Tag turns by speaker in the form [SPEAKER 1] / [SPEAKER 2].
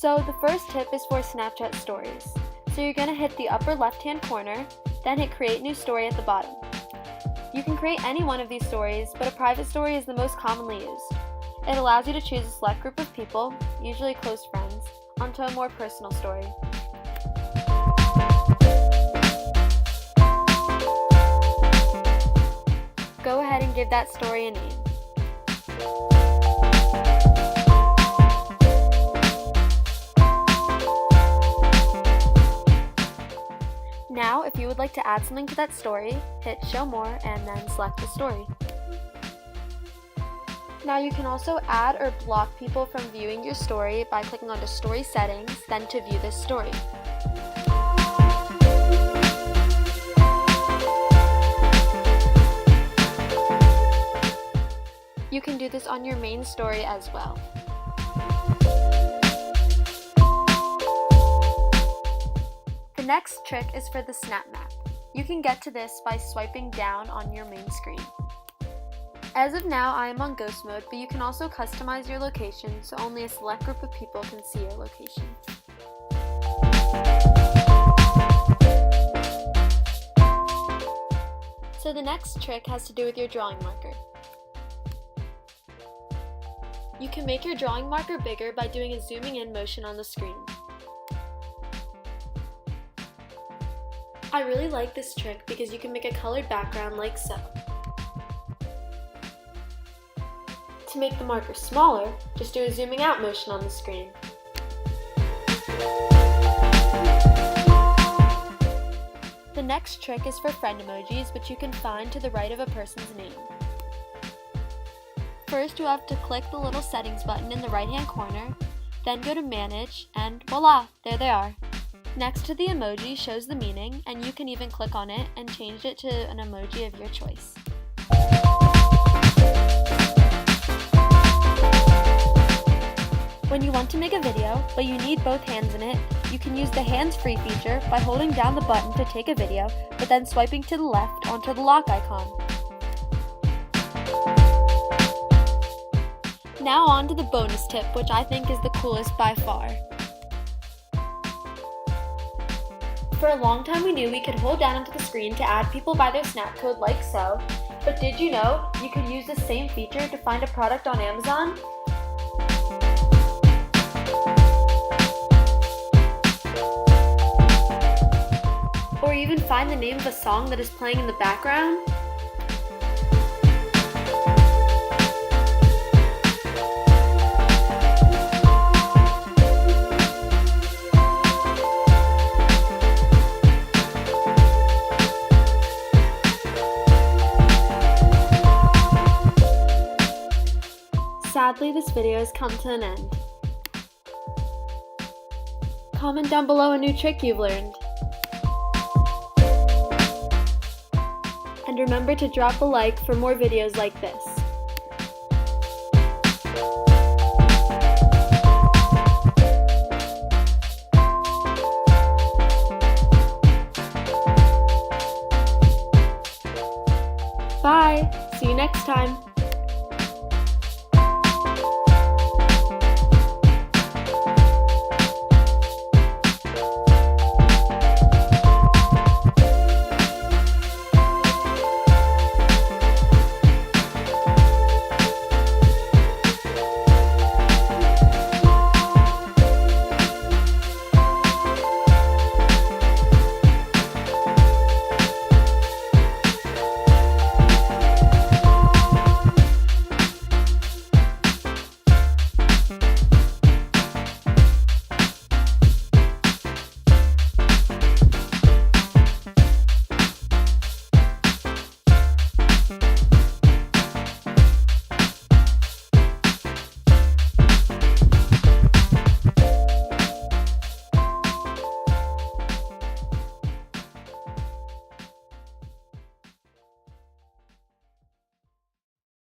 [SPEAKER 1] So the first tip is for Snapchat stories. So you're going to hit the upper left-hand corner, then hit create new story at the bottom. You can create any one of these stories, but a private story is the most commonly used. It allows you to choose a select group of people, usually close friends, onto a more personal story. Go ahead and give that story a name. Now, if you would like to add something to that story, hit Show More and then select the story. Now you can also add or block people from viewing your story by clicking onto Story Settings, then to view this story. You can do this on your main story as well. The next trick is for the Snap Map. You can get to this by swiping down on your main screen. As of now, I am on ghost mode, but you can also customize your location so only a select group of people can see your location. So the next trick has to do with your drawing marker. You can make your drawing marker bigger by doing a zooming in motion on the screen. I really like this trick because you can make a colored background like so. To make the marker smaller, just do a zooming out motion on the screen. The next trick is for friend emojis, which you can find to the right of a person's name. First, you have to click the little settings button in the right-hand corner, then go to Manage, and voila, there they are. Next to the emoji shows the meaning, and you can even click on it and change it to an emoji of your choice. When you want to make a video, but you need both hands in it, you can use the hands-free feature by holding down the button to take a video, but then swiping to the left onto the lock icon. Now on to the bonus tip, which I think is the coolest by far. For a long time we knew we could hold down onto the screen to add people by their snap code like so, but did you know you could use the same feature to find a product on Amazon? Or even find the name of a song that is playing in the background? Sadly, this video has come to an end. Comment down below a new trick you've learned. And remember to drop a like for more videos like this. Bye! See you next time!